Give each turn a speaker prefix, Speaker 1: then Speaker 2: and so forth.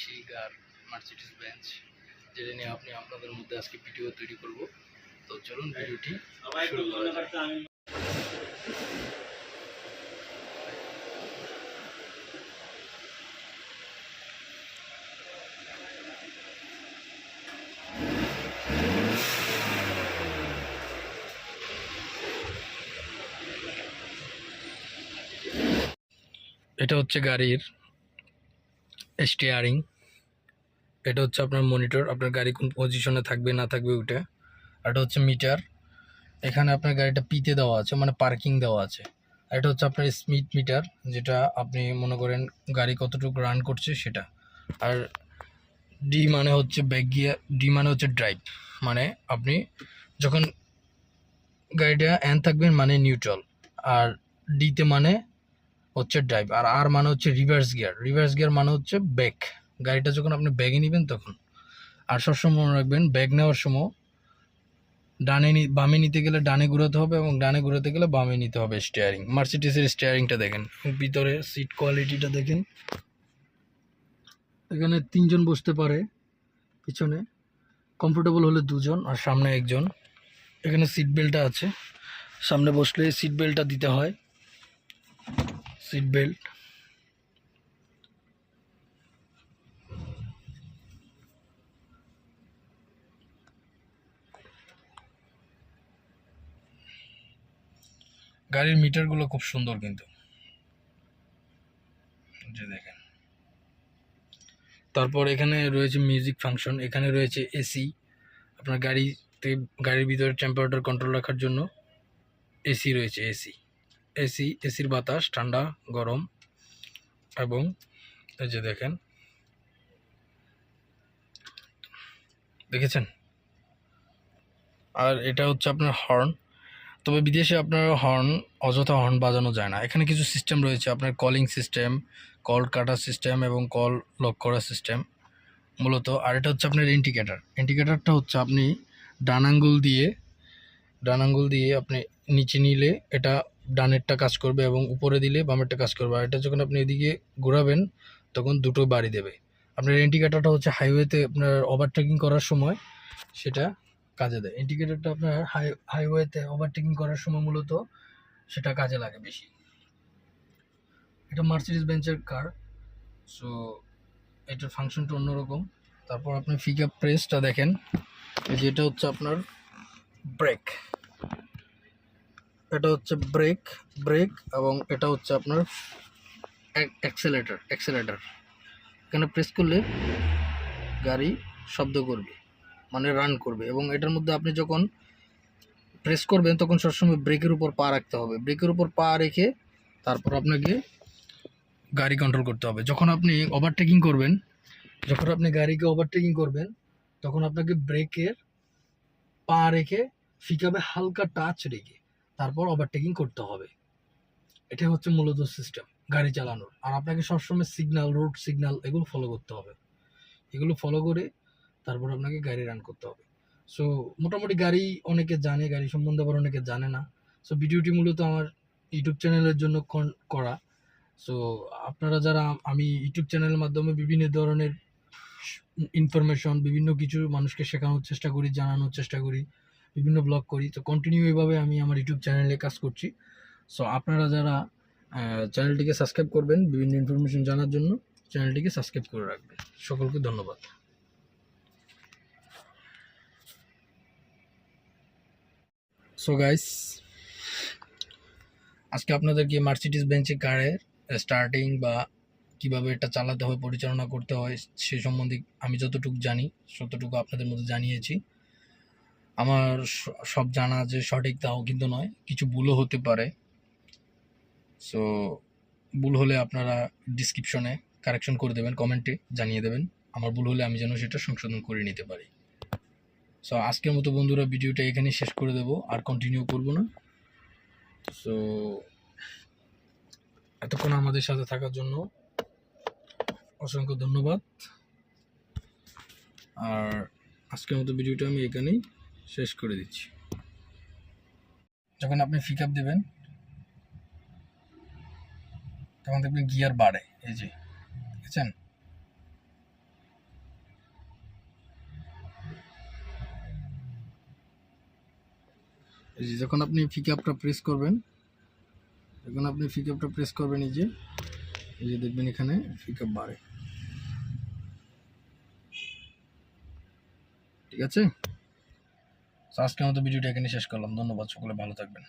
Speaker 1: সেই কার Mercedes bench, যেটা নিয়ে আপনাদের মধ্যে আজকে ভিডিও তৈরি করব। তো চলুন ভিডিওটি শুরু করা যাক। এটা হচ্ছে গাড়ির স্টিয়ারিং, এটা হচ্ছে আপনার মনিটর, আপনার গাড়ি কোন পজিশনে থাকবে না থাকবে ওইটা। আর এটা হচ্ছে মিটার, এখানে আপনার গাড়িটা পিতে দেওয়া আছে, মানে পার্কিং দেওয়া আছে। আর এটা হচ্ছে আপনার স্পিড মিটার, যেটা আপনি মনে করেন গাড়ি কতটুকু রান করছে সেটা। আর ডি মানে হচ্ছে ব্যাক গিয়ার, ডি মানে হচ্ছে ড্রাইভ, মানে আপনি যখন গাড়িটা এন থাকবেন মানে নিউট্রাল, আর ডিতে মানে হচ্ছে ড্রাইভ, আর আর মানে হচ্ছে রিভার্স গিয়ার। রিভার্স গিয়ার মানে হচ্ছে ব্যাক, গাড়িটা যখন আপনি ব্যাগে নেবেন তখন। আর সবসময় মনে রাখবেন ব্যাগ নেওয়ার সময় বামে নিতে গেলে ডানে ঘোরাতে হবে, এবং ডানে ঘোরাতে গেলে বামে নিতে হবে। স্টিয়ারিং, মার্সিডিজের স্টিয়ারিংটা দেখেন, ভিতরে সিট কোয়ালিটিটা দেখেন। এখানে 3 জন বসতে পারে, পিছনে কমফোর্টেবল হলে 2 জন, আর সামনে 1 জন। এখানে সিট বেল্টটা আছে, সামনে বসলে সিট বেল্টটা দিতে হয়, সিট বেল্ট। গাড়ির মিটারগুলো খুব সুন্দর কিন্তু, যে দেখেন। তারপর এখানে রয়েছে মিউজিক ফাংশন, এখানে রয়েছে এসি, আপনার গাড়ির ভিতরে টেম্পারেচার কন্ট্রোল রাখার জন্য এসি রয়েছে। এসির বাতাস ঠান্ডা গরম, এবং এই যে দেখেন, দেখেছেন। আর এটা হচ্ছে আপনার হর্ন, তবে বিদেশে আপনার অযথা হর্ন বাজানো যায় না। এখানে কিছু সিস্টেম রয়েছে, আপনার কলিং সিস্টেম, কল কাটার সিস্টেম এবং কল লক করার সিস্টেম মূলত। আর এটা হচ্ছে আপনার ইন্ডিকেটারটা হচ্ছে আপনি ডান আঙ্গুল দিয়ে আপনি নিচে নিলে এটা ডানেরটা কাজ করবে, এবং উপরে দিলে বামেরটা কাজ করবে। আর এটা যখন আপনি এদিকে ঘোরাবেন তখন দুটো বাড়ি দেবে। আপনার ইন্ডিকেটারটা হচ্ছে হাইওয়েতে আপনার ওভারটেকিং করার সময় সেটা কাজে দেয়। ইন্ডিকেটরটা আপনার হাইওয়েতে ওভারটেকিং করার সময় মূলত সেটা কাজে লাগে বেশি। এটা মার্সিডিজ বেঞ্চের কার, সো এটার ফাংশনটা অন্যরকম। তারপর আপনি পিকআপ প্রেসটা দেখেন, যেটা হচ্ছে আপনার ব্রেক, এটা হচ্ছে ব্রেক এবং এটা হচ্ছে আপনার অ্যাক্সেলেটার। এখানে প্রেস করলে গাড়ি শব্দ করবে, মানে রান করবে। এবং এটার মধ্যে আপনি যখন প্রেস করবেন তখন সবসময় ব্রেকের উপর পা রাখতে হবে, ব্রেকের উপর পা রেখে তারপর আপনাকে গাড়ি কন্ট্রোল করতে হবে। যখন আপনি গাড়িকে ওভারটেকিং করবেন তখন আপনাকে ব্রেকের পা রেখে পিকআপে হালকা টাচ রেখে তারপর ওভারটেকিং করতে হবে। এটা হচ্ছে মূলত সিস্টেম গাড়ি চালানোর। আর আপনাকে সবসময় রোড সিগন্যাল এগুলো ফলো করতে হবে, এগুলো ফলো করে তারপর আপনাকে গাড়ি রান করতে হবে। সো মোটামুটি গাড়ি অনেকে জানে, গাড়ি সম্বন্ধে আবার অনেকে জানে না। সো ভিডিওটি মূলত আমার ইউটিউব চ্যানেলের জন্য করা। সো আপনারা যারা, আমি ইউটিউব চ্যানেলের মাধ্যমে বিভিন্ন ধরনের ইনফরমেশন, বিভিন্ন কিছু মানুষকে শেখানোর চেষ্টা করি, জানানোর চেষ্টা করি, বিভিন্ন ব্লগ করি। তো কন্টিনিউ এইভাবে আমি আমার ইউটিউব চ্যানেলে কাজ করছি। সো আপনারা যারা চ্যানেলটিকে সাবস্ক্রাইব করবেন, বিভিন্ন ইনফরমেশন জানার জন্য চ্যানেলটিকে সাবস্ক্রাইব করে রাখবেন। সকলকে ধন্যবাদ। সো গাইস, আজকে আপনাদেরকে মার্সিডিজ বেঞ্চের কারের স্টার্টিং বা কিভাবে এটা চালাতে হয়, পরিচালনা করতে হয় সে সম্বন্ধে আমি যতটুকু জানি ততটুকু আপনাদের মধ্যে জানিয়েছি। আমার সব জানা যে সঠিক তাও কিন্তু নয়, কিছু ভুলও হতে পারে। সো ভুল হলে আপনারা ডিসক্রিপশনে কারেকশন করে দেবেন, কমেন্টে জানিয়ে দেবেন আমার ভুল হলে আমি যেন সেটা সংশোধন করে নিতে পারি। সো আজকের মতো বন্ধুরা ভিডিওটা এখানে শেষ করে দেব, আর কন্টিনিউ করব না। সো এতক্ষণ আমাদের সাথে থাকার জন্য অসংখ্য ধন্যবাদ। আর আজকের মতো ভিডিওটা আমি এখানেই শেষ করে দিচ্ছি। যখন আপনি পিকআপ দেবেন তখন দেখবেন গিয়ার বাড়ে, এই যে দেখেছেন। এই যে যখন আপনি পিকআপটা প্রেস করবেন, এই যে দেখবেন এখানে পিকআপ বাড়ে। ঠিক আছে, আজকের মতো ভিডিওটা এখানে শেষ করলাম। ধন্যবাদ, সকলে ভালো থাকবেন।